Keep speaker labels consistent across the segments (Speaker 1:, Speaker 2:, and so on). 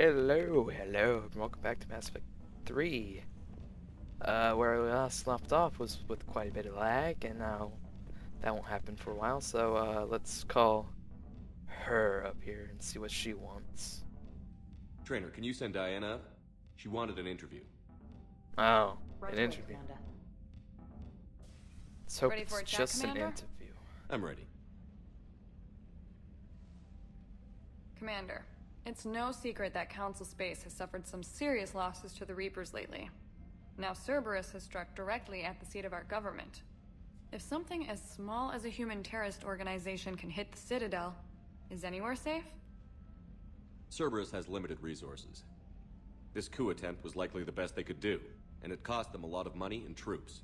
Speaker 1: Hello, and welcome back to Mass Effect 3. Where we last left off was with quite a bit of lag, and now that won't happen for a while, so let's call her up here and see what she wants.
Speaker 2: Trainer, can you send Diana up? She wanted an interview.
Speaker 1: Oh,
Speaker 3: Right
Speaker 1: an
Speaker 3: away,
Speaker 1: interview.
Speaker 3: Commander.
Speaker 1: Let's hope
Speaker 3: Ready for
Speaker 1: it's
Speaker 3: a chat,
Speaker 1: just an
Speaker 3: Commander?
Speaker 1: interview.
Speaker 2: I'm ready.
Speaker 3: Commander, it's no secret that Council Space has suffered some serious losses to the Reapers lately. Now Cerberus has struck directly at the seat of our government. If something as small as a human terrorist organization can hit the Citadel, is anywhere safe?
Speaker 2: Cerberus has limited resources. This coup attempt was likely the best they could do, and it cost them a lot of money and troops.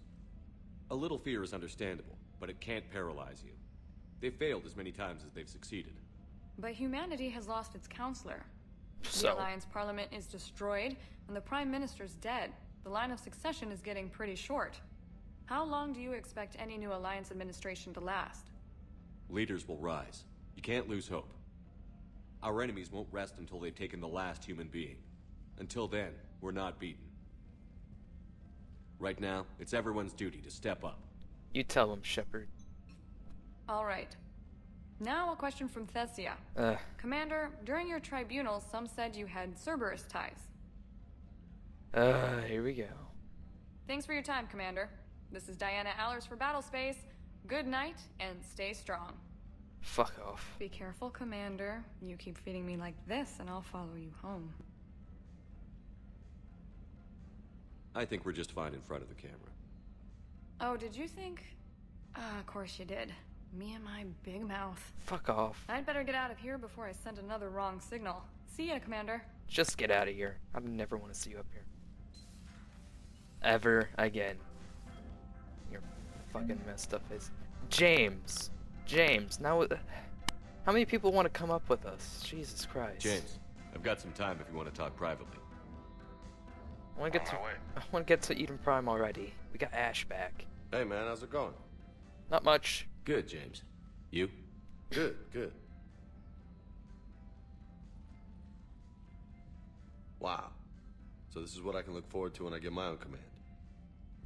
Speaker 2: A little fear is understandable, but it can't paralyze you. They've failed as many times as they've succeeded.
Speaker 3: But humanity has lost its counselor. The
Speaker 1: So,
Speaker 3: Alliance Parliament is destroyed, and the Prime Minister's dead. The line of succession is getting pretty short. How long do you expect any new Alliance administration to last?
Speaker 2: Leaders will rise. You can't lose hope. Our enemies won't rest until they've taken the last human being. Until then, we're not beaten. Right now, it's everyone's duty to step up.
Speaker 1: you tell him, Shepard.
Speaker 3: All right. Now a question from Thessia. Commander, during your tribunal, some said you had Cerberus ties.
Speaker 1: Here we go.
Speaker 3: Thanks for your time, Commander. This is Diana Allers for Battlespace. Good night, and stay strong.
Speaker 1: Fuck off.
Speaker 3: Be careful, Commander. You keep feeding me like this, and I'll follow you home.
Speaker 2: I think we're just fine in front of the camera.
Speaker 3: Oh, did you think? Of course you did. Me and my big mouth.
Speaker 1: Fuck off.
Speaker 3: I'd better get out of here before I send another wrong signal. See ya, Commander.
Speaker 1: Just get out of here. I never want to see you up here. Ever again. Your fucking messed up face. James! James, now how many people want to come up with us? Jesus Christ.
Speaker 2: James, I've got some time if you want to talk privately.
Speaker 1: I want to get to Eden Prime already. We got Ash back.
Speaker 4: Hey man, how's it going?
Speaker 1: Not much.
Speaker 2: Good, James. You?
Speaker 4: Good. Wow. So this is what I can look forward to when I get my own command.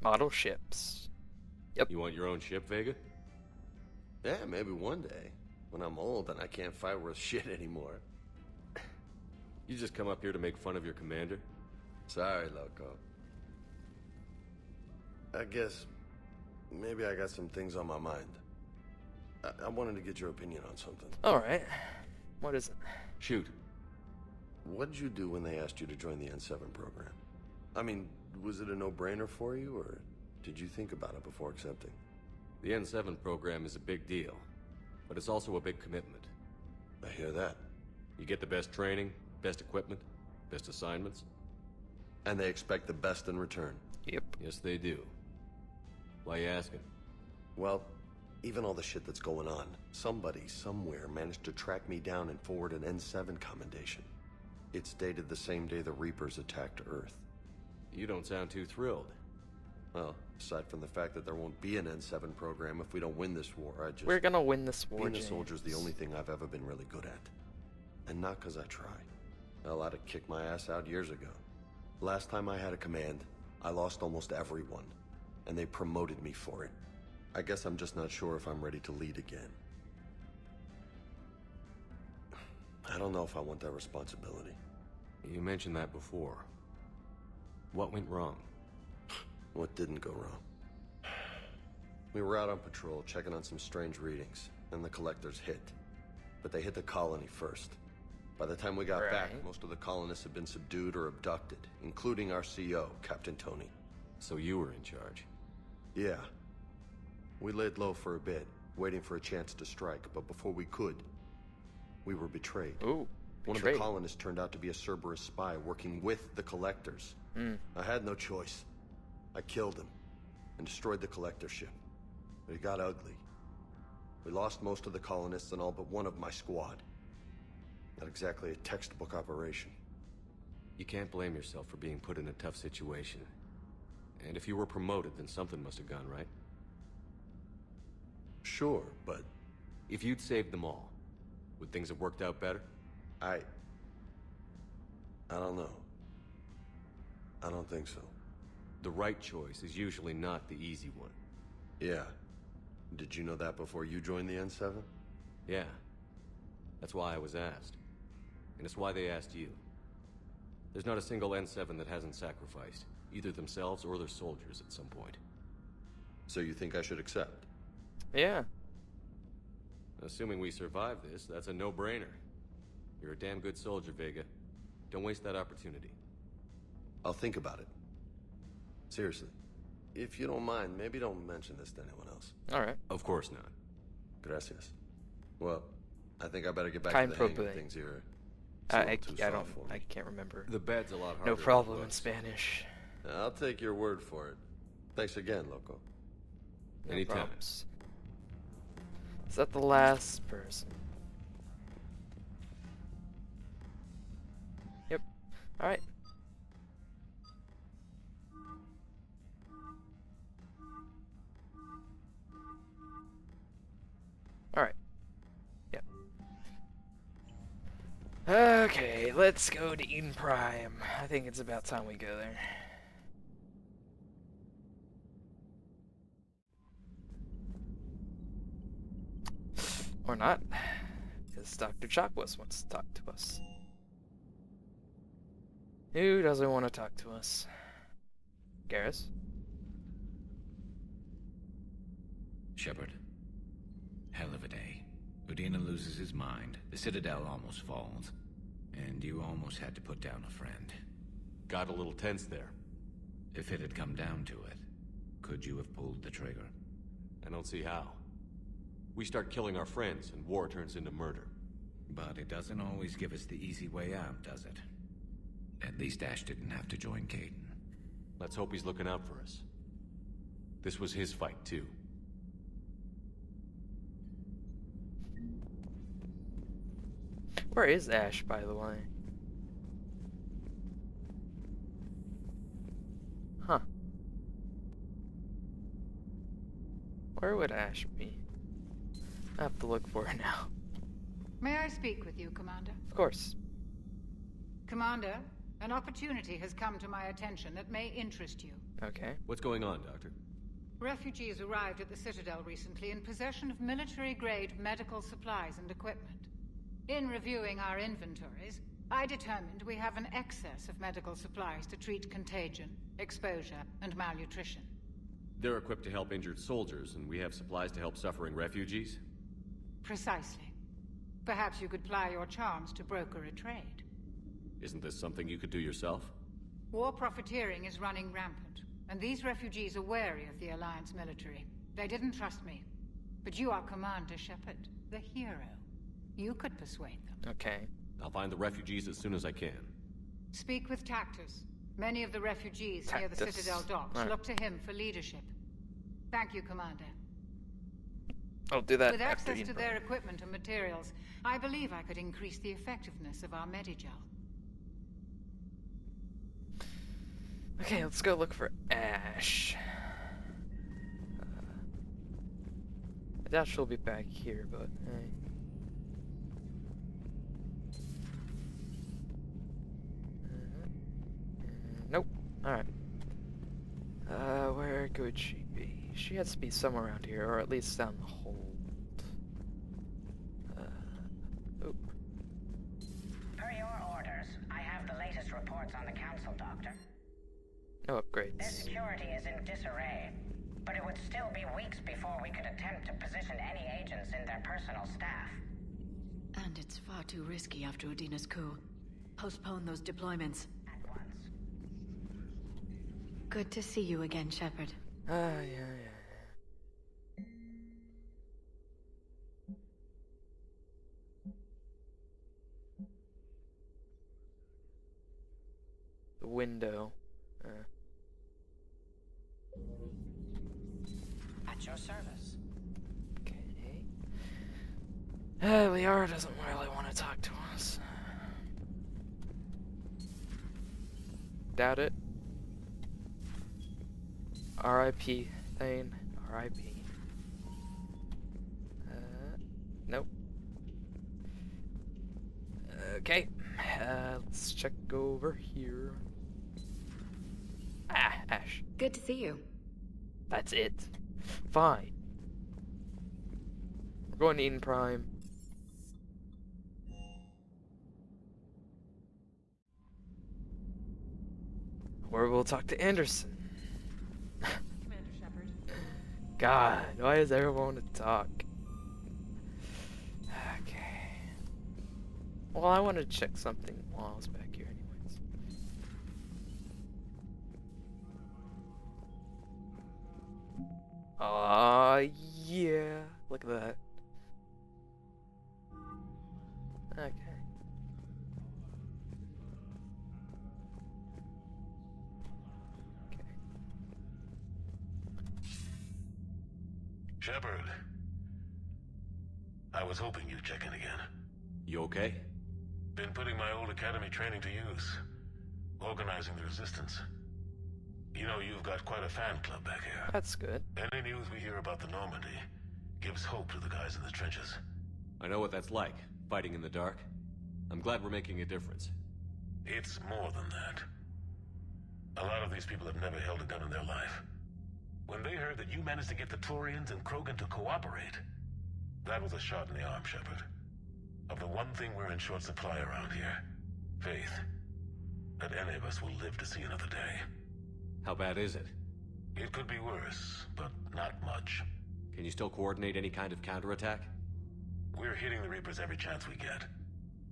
Speaker 1: Model ships.
Speaker 2: You want your own ship, Vega?
Speaker 4: Yeah, maybe one day. When I'm old and I can't fight worth shit anymore.
Speaker 2: You just come up here to make fun of your commander?
Speaker 4: Sorry, loco. I guess maybe I got some things on my mind. I wanted to get your opinion on something.
Speaker 1: Alright. What is it?
Speaker 2: Shoot.
Speaker 4: What did you do when they asked you to join the N7 program? I mean, was it a no-brainer for you, or did you think about it before accepting?
Speaker 2: The N7 program is a big deal, but it's also a big commitment.
Speaker 4: I hear that.
Speaker 2: You get the best training, best equipment, best assignments.
Speaker 4: And they expect the best in return.
Speaker 1: Yep.
Speaker 2: Yes, they do. Why you asking?
Speaker 4: Well, even all the shit that's going on, somebody somewhere managed to track me down and forward an N7 commendation. It's dated the same day the Reapers attacked Earth.
Speaker 2: You don't sound too thrilled.
Speaker 4: Well, aside from the fact that there won't be an N7 program if we don't win this war,
Speaker 1: We're gonna win this war,
Speaker 4: being a
Speaker 1: James.
Speaker 4: soldier's the only thing I've ever been really good at. And not because I try. Hell, I'd have kicked my ass out years ago. Last time I had a command, I lost almost everyone. And they promoted me for it. I guess I'm just not sure if I'm ready to lead again. I don't know if I want that responsibility.
Speaker 2: You mentioned that before. What went wrong?
Speaker 4: What didn't go wrong? We were out on patrol, checking on some strange readings, and the collectors hit. But they hit the colony first. By the time we got back, most of the colonists had been subdued or abducted, including our CO, Captain Tony.
Speaker 2: So you were in charge.
Speaker 4: Yeah. We laid low for a bit, waiting for a chance to strike, but before we could, we were betrayed.
Speaker 1: Ooh,
Speaker 4: One of the
Speaker 1: betrayed.
Speaker 4: colonists turned out to be a Cerberus spy working with the collectors. I had no choice. I killed him and destroyed the collector ship. But it got ugly. We lost most of the colonists and all but one of my squad. Not exactly a textbook operation.
Speaker 2: You can't blame yourself for being put in a tough situation. And if you were promoted, then something must have gone right.
Speaker 4: Sure, but
Speaker 2: If you'd saved them all, would things have worked out better?
Speaker 4: I I don't know. I don't think so.
Speaker 2: The right choice is usually not the easy one.
Speaker 4: Yeah. Did you know that before you joined the N7?
Speaker 2: Yeah. That's why I was asked. And it's why they asked you. There's not a single N7 that hasn't sacrificed, either themselves or their soldiers at some point.
Speaker 4: So you think I should accept?
Speaker 1: Yeah.
Speaker 2: Assuming we survive this, that's a no-brainer. You're a damn good soldier, Vega. Don't waste that opportunity.
Speaker 4: I'll think about it. Seriously. If you don't mind, maybe don't mention this to anyone else.
Speaker 1: Alright.
Speaker 2: Of course not.
Speaker 4: Gracias. Well, I think I better get back
Speaker 1: Kind
Speaker 4: to the hang of
Speaker 1: propone.
Speaker 4: things here.
Speaker 1: I
Speaker 4: It's a little too soft for me.
Speaker 1: I can't remember.
Speaker 2: The bed's a lot harder
Speaker 1: No
Speaker 2: than it
Speaker 1: problem in
Speaker 2: looks.
Speaker 1: Spanish.
Speaker 4: I'll take your word for it. Thanks again, Loco.
Speaker 1: No
Speaker 2: Anytime.
Speaker 1: problems. Is that the last person? Yep. Alright. Alright. Yep. Okay, let's go to Eden Prime. I think it's about time we go there. Or not, because Dr. Chakwas wants to talk to us. Who doesn't want to talk to us? Garrus?
Speaker 5: Shepard. Hell of a day. Udina loses his mind, the Citadel almost falls, and you almost had to put down a friend.
Speaker 2: Got a little tense there.
Speaker 5: If it had come down to it, could you have pulled the trigger?
Speaker 2: I don't see how. We start killing our friends, and war turns into murder.
Speaker 5: But it doesn't always give us the easy way out, does it? At least Ash didn't have to join Kaidan.
Speaker 2: Let's hope he's looking out for us. This was his fight, too.
Speaker 1: Where is Ash, by the way? Huh. Where would Ash be? I have to look for her now.
Speaker 6: May I speak with you, Commander?
Speaker 1: Of course.
Speaker 6: Commander, an opportunity has come to my attention that may interest you.
Speaker 1: Okay.
Speaker 2: What's going on, Doctor?
Speaker 6: Refugees arrived at the Citadel recently in possession of military-grade medical supplies and equipment. In reviewing our inventories, I determined we have an excess of medical supplies to treat contagion, exposure, and malnutrition.
Speaker 2: They're equipped to help injured soldiers, and we have supplies to help suffering refugees?
Speaker 6: Precisely. Perhaps you could ply your charms to broker a trade.
Speaker 2: Isn't this something you could do yourself?
Speaker 6: War profiteering is running rampant, and these refugees are wary of the Alliance military. They didn't trust me. But you are Commander Shepard, the hero. You could persuade them.
Speaker 1: Okay.
Speaker 2: I'll find the refugees as soon as I can.
Speaker 6: Speak with Tactus. Many of the refugees near the
Speaker 1: Tactus.
Speaker 6: Citadel docks
Speaker 1: Alright.
Speaker 6: look to him for leadership. Thank you, Commander.
Speaker 1: I'll do that
Speaker 6: With
Speaker 1: after
Speaker 6: access to
Speaker 1: Eden
Speaker 6: their
Speaker 1: Prime.
Speaker 6: equipment and materials, I believe I could increase the effectiveness of our Medigel.
Speaker 1: Okay, let's go look for Ash. I doubt she'll be back here, but hey. Nope. Alright. Where could she be? She has to be somewhere around here, or at least down the hold. Oop.
Speaker 7: Per your orders, I have the latest reports on the Council, Doctor.
Speaker 1: No
Speaker 7: Their
Speaker 1: upgrades.
Speaker 7: security is in disarray, but it would still be weeks before we could attempt to position any agents in their personal staff.
Speaker 8: And it's far too risky after Udina's coup. Postpone those deployments.
Speaker 7: At once.
Speaker 8: Good to see you again, Shepard.
Speaker 1: Yeah. The window.
Speaker 7: At your service.
Speaker 1: Okay. Liara doesn't really want to talk to us. Doubt it. R.I.P. Thane. R.I.P. Nope. Okay. let's check over here. Ah, Ash.
Speaker 8: Good to see you.
Speaker 1: That's it. Fine. We're going to Eden Prime. Where we'll talk to Anderson.
Speaker 9: Commander Shepard.
Speaker 1: God, why does everyone want to talk? Okay. Well, I want to check something while I was back here anyways. Yeah. Look at that. Okay. Okay.
Speaker 10: Shepard. I was hoping you'd check in again.
Speaker 2: You okay?
Speaker 10: Been putting my old academy training to use. Organizing the resistance. You know, you've got quite a fan club back here.
Speaker 1: That's good.
Speaker 10: Any news we hear about the Normandy gives hope to the guys in the trenches.
Speaker 2: I know what that's like, fighting in the dark. I'm glad we're making a difference.
Speaker 10: It's more than that. A lot of these people have never held a gun in their life. When they heard that you managed to get the Turians and Krogan to cooperate, that was a shot in the arm, Shepard. Of the one thing we're in short supply around here, faith. That any of us will live to see another day.
Speaker 2: How bad is it?
Speaker 10: It could be worse, but not much.
Speaker 2: Can you still coordinate any kind of counterattack?
Speaker 10: We're hitting the Reapers every chance we get.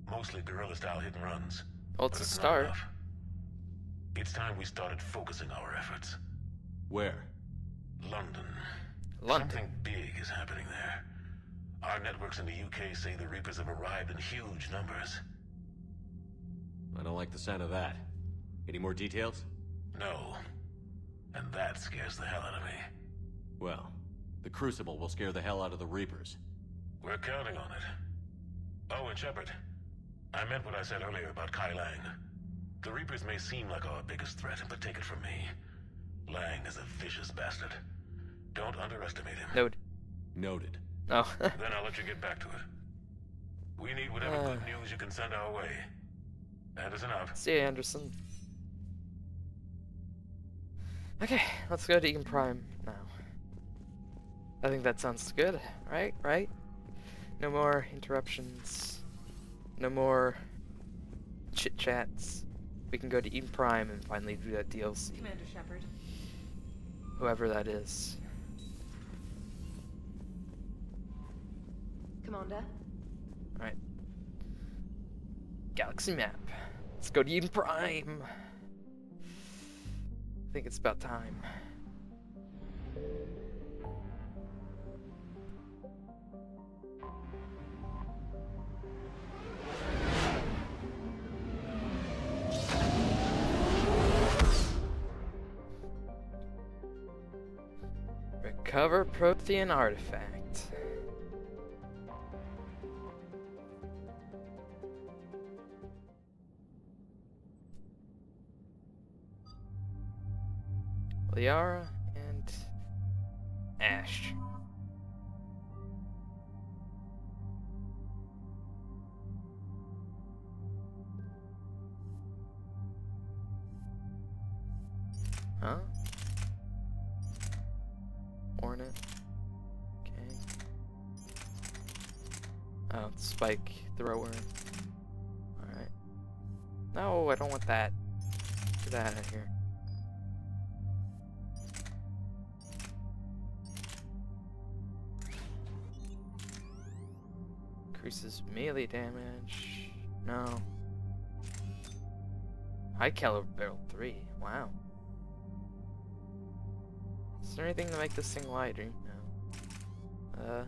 Speaker 10: Mostly guerrilla-style hit-and-runs.
Speaker 1: Well, it's
Speaker 10: but
Speaker 1: a
Speaker 10: not
Speaker 1: start.
Speaker 10: enough. It's time we started focusing our efforts.
Speaker 2: Where?
Speaker 10: London.
Speaker 1: London.
Speaker 10: Something big is happening there. Our networks in the UK say the Reapers have arrived in huge numbers.
Speaker 2: I don't like the sound of that. Any more details?
Speaker 10: No. And that scares the hell out of me.
Speaker 2: Well, the Crucible will scare the hell out of the Reapers.
Speaker 10: We're counting on it. Oh, and Shepard, I meant what I said earlier about Kai Lang. The Reapers may seem like our biggest threat, but take it from me. Lang is a vicious bastard. Don't underestimate him.
Speaker 1: Noted.
Speaker 2: Noted.
Speaker 1: Oh.
Speaker 10: Then I'll let you get back to it. We need whatever good news you can send our way. Anderson out.
Speaker 1: See you, Anderson. Okay, let's go to Eden Prime now. I think that sounds good, right? Right? No more interruptions. No more chit-chats. We can go to Eden Prime and finally do that DLC.
Speaker 9: Commander Shepard.
Speaker 1: Whoever that is.
Speaker 9: Commander.
Speaker 1: Alright. Galaxy map. Let's go to Eden Prime. I think it's about time. Recover Prothean artifact. Liara and Ash. Huh? Hornet. Okay. Oh, it's Spike Thrower. Alright. No, I don't want that. Get that out of here. Increases melee damage. No. High caliber barrel 3. Wow. Is there anything to make this thing lighter? No.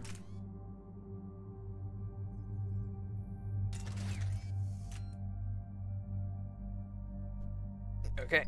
Speaker 1: Okay.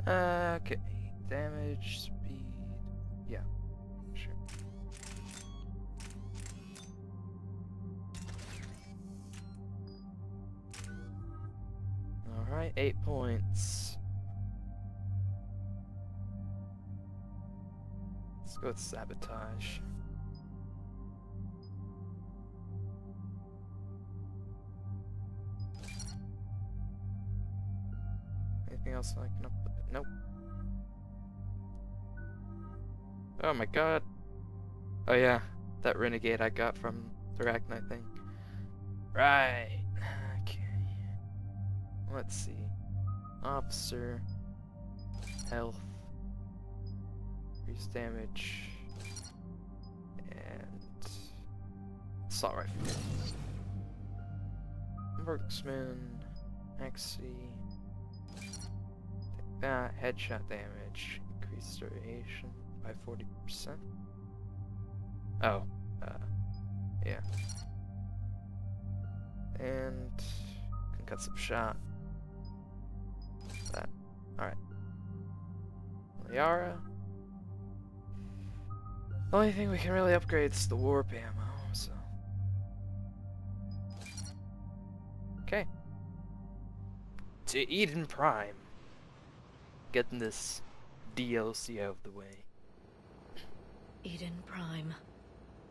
Speaker 1: Okay, damage, speed, yeah, sure. Alright, 8 points. Let's go with sabotage. Anything else I can up? Nope. Oh my god. Oh yeah, that renegade I got from the Arachnite thing. Right. Okay. Let's see. Officer. Health. Increase damage. And assault rifle. Marksman. Axie. Take that. Headshot damage. Increase duration by 40%. Oh. Yeah. And concussive shot. That. Alright. Liara. The only thing we can really upgrade is the warp ammo, so. Okay. To Eden Prime. Getting this DLC out of the way.
Speaker 8: Eden Prime.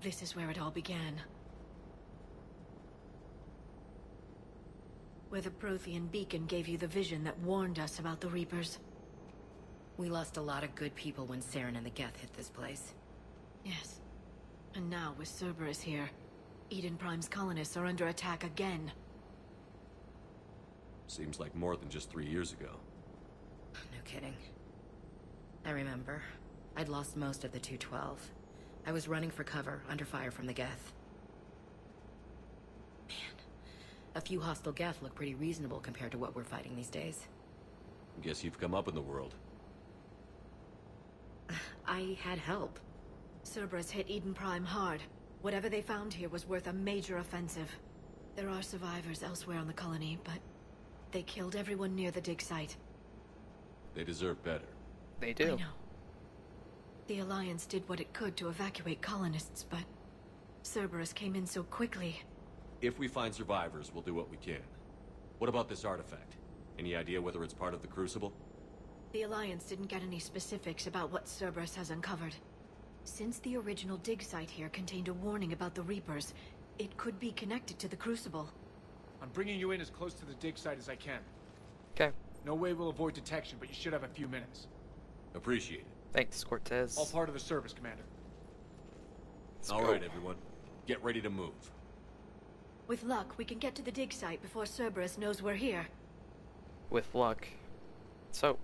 Speaker 8: This is where it all began. Where the Prothean beacon gave you the vision that warned us about the Reapers.
Speaker 11: We lost a lot of good people when Saren and the Geth hit this place.
Speaker 8: Yes. And now, with Cerberus here, Eden Prime's colonists are under attack again.
Speaker 2: Seems like more than just 3 years ago.
Speaker 11: No kidding. I remember. I'd lost most of the 212. I was running for cover, under fire from the Geth. Man, a few hostile Geth look pretty reasonable compared to what we're fighting these days.
Speaker 2: Guess you've come up in the world.
Speaker 11: I had help.
Speaker 8: Cerberus hit Eden Prime hard. Whatever they found here was worth a major offensive. There are survivors elsewhere on the colony, but they killed everyone near the dig site.
Speaker 2: They deserve better.
Speaker 1: They do.
Speaker 8: I know. The Alliance did what it could to evacuate colonists, but Cerberus came in so quickly.
Speaker 2: If we find survivors, we'll do what we can. What about this artifact? Any idea whether it's part of the Crucible?
Speaker 8: The Alliance didn't get any specifics about what Cerberus has uncovered. Since the original dig site here contained a warning about the Reapers, it could be connected to the Crucible.
Speaker 12: I'm bringing you in as close to the dig site as I can.
Speaker 1: Okay.
Speaker 12: No way we'll avoid detection, but you should have a few minutes.
Speaker 2: Appreciate it.
Speaker 1: Thanks, Cortez.
Speaker 12: All part of the service, Commander.
Speaker 2: All right, everyone. Get ready to move.
Speaker 8: With luck, we can get to the dig site before Cerberus knows we're here.
Speaker 1: With luck. So.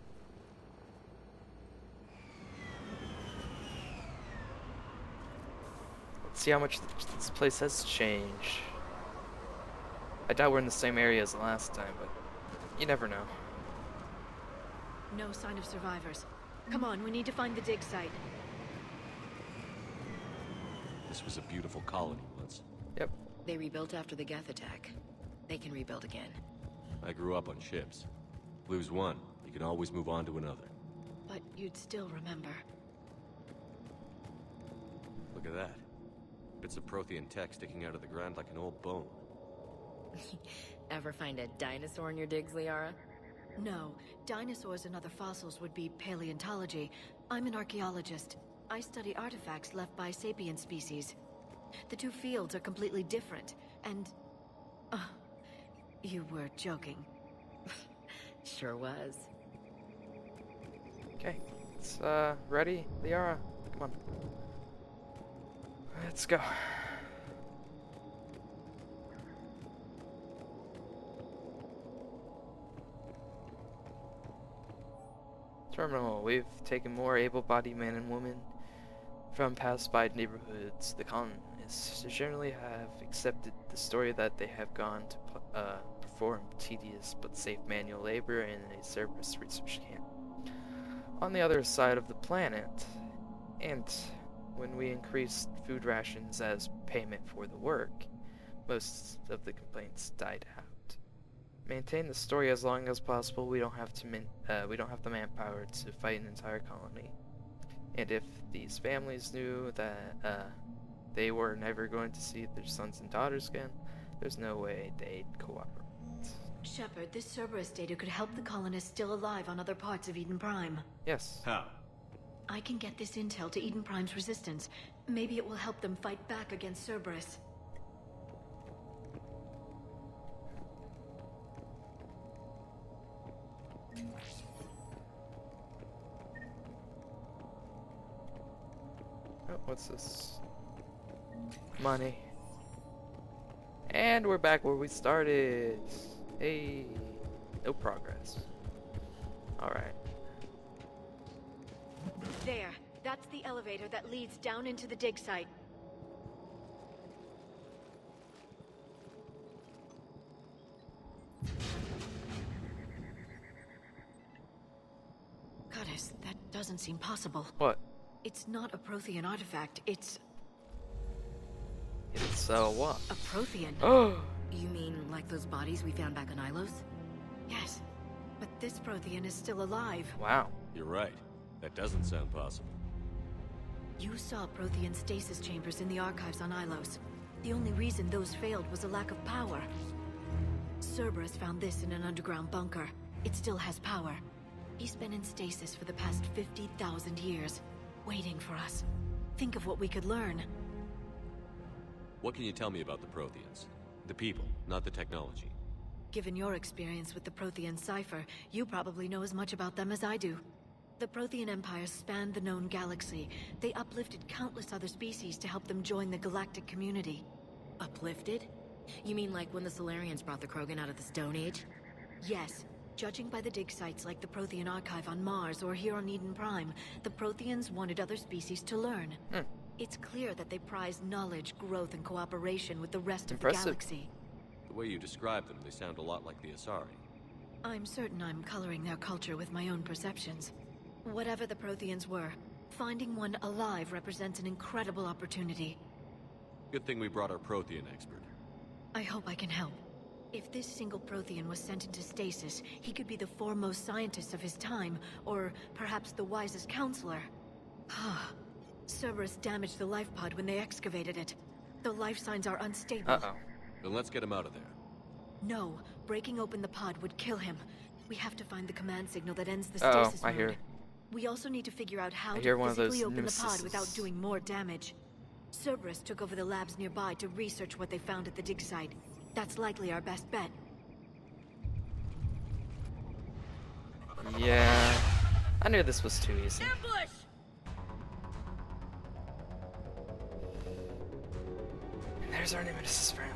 Speaker 1: Let's see how much this place has changed. I doubt we're in the same area as the last time, but you never know.
Speaker 8: No sign of survivors. Come on, we need to find the dig site.
Speaker 2: This was a beautiful colony once.
Speaker 1: Yep.
Speaker 11: They rebuilt after the Geth attack. They can rebuild again.
Speaker 2: I grew up on ships. Lose one, you can always move on to another.
Speaker 8: But you'd still remember.
Speaker 2: Look at that. Bits of Prothean tech sticking out of the ground like an old bone.
Speaker 11: Ever find a dinosaur in your digs, Liara?
Speaker 8: No. Dinosaurs and other fossils would be paleontology. I'm an archaeologist. I study artifacts left by sapient species. The two fields are completely different, and... you were joking.
Speaker 11: Sure was.
Speaker 1: Okay. It's, ready, Liara? Come on. Let's go. Terminal. We've taken more able-bodied men and women from past-by neighborhoods. The colonists generally have accepted the story that they have gone to perform tedious but safe manual labor in a Cerberus research camp on the other side of the planet. And when we increased food rations as payment for the work, most of the complaints died out. Maintain the story as long as possible. We don't have the manpower to fight an entire colony. And if these families knew that they were never going to see their sons and daughters again, there's no way they'd cooperate.
Speaker 8: Shepard, this Cerberus data could help the colonists still alive on other parts of Eden Prime.
Speaker 1: Yes.
Speaker 2: How?
Speaker 8: I can get this intel to Eden Prime's resistance. Maybe it will help them fight back against Cerberus.
Speaker 1: Oh, what's this? Money. And we're back where we started. Hey, no progress. Alright.
Speaker 8: There. That's the elevator that leads down into the dig site. Goddess, that doesn't seem possible.
Speaker 1: What?
Speaker 8: It's not a Prothean artifact, it's
Speaker 1: What?
Speaker 8: a Prothean.
Speaker 1: Oh!
Speaker 11: You mean like those bodies we found back on Ilos?
Speaker 8: Yes, but this Prothean is still alive.
Speaker 1: Wow.
Speaker 2: You're right. That doesn't sound possible.
Speaker 8: You saw Prothean stasis chambers in the archives on Ilos. The only reason those failed was a lack of power. Cerberus found this in an underground bunker. It still has power. He's been in stasis for the past 50,000 years, waiting for us. Think of what we could learn.
Speaker 2: What can you tell me about the Protheans? The people, not the technology.
Speaker 8: Given your experience with the Prothean cipher, you probably know as much about them as I do. The Prothean Empire spanned the known galaxy. They uplifted countless other species to help them join the galactic community.
Speaker 11: Uplifted? You mean like when the Solarians brought the Krogan out of the Stone Age?
Speaker 8: Yes. Judging by the dig sites like the Prothean Archive on Mars or here on Eden Prime, the Protheans wanted other species to learn. It's clear that they prize knowledge, growth, and cooperation with the rest of the galaxy.
Speaker 2: The way you describe them, they sound a lot like the Asari.
Speaker 8: I'm certain I'm coloring their culture with my own perceptions. Whatever the Protheans were, finding one alive represents an incredible opportunity.
Speaker 2: Good thing we brought our Prothean expert.
Speaker 8: I hope I can help. If this single Prothean was sent into stasis, he could be the foremost scientist of his time, or perhaps the wisest counselor. Cerberus damaged the life pod when they excavated it. The life signs are unstable.
Speaker 1: Uh-oh.
Speaker 2: Then let's get him out of there.
Speaker 8: No, breaking open the pod would kill him. We have to find the command signal that ends the stasis mode.
Speaker 1: I hear.
Speaker 8: We also need to figure out how to
Speaker 1: one
Speaker 8: physically
Speaker 1: of
Speaker 8: open
Speaker 1: those
Speaker 8: the pod
Speaker 1: nemesises.
Speaker 8: without doing more damage. Cerberus took over the labs nearby to research what they found at the dig site. That's likely our best bet.
Speaker 1: Yeah. I knew this was too easy. There's our nemesis friend.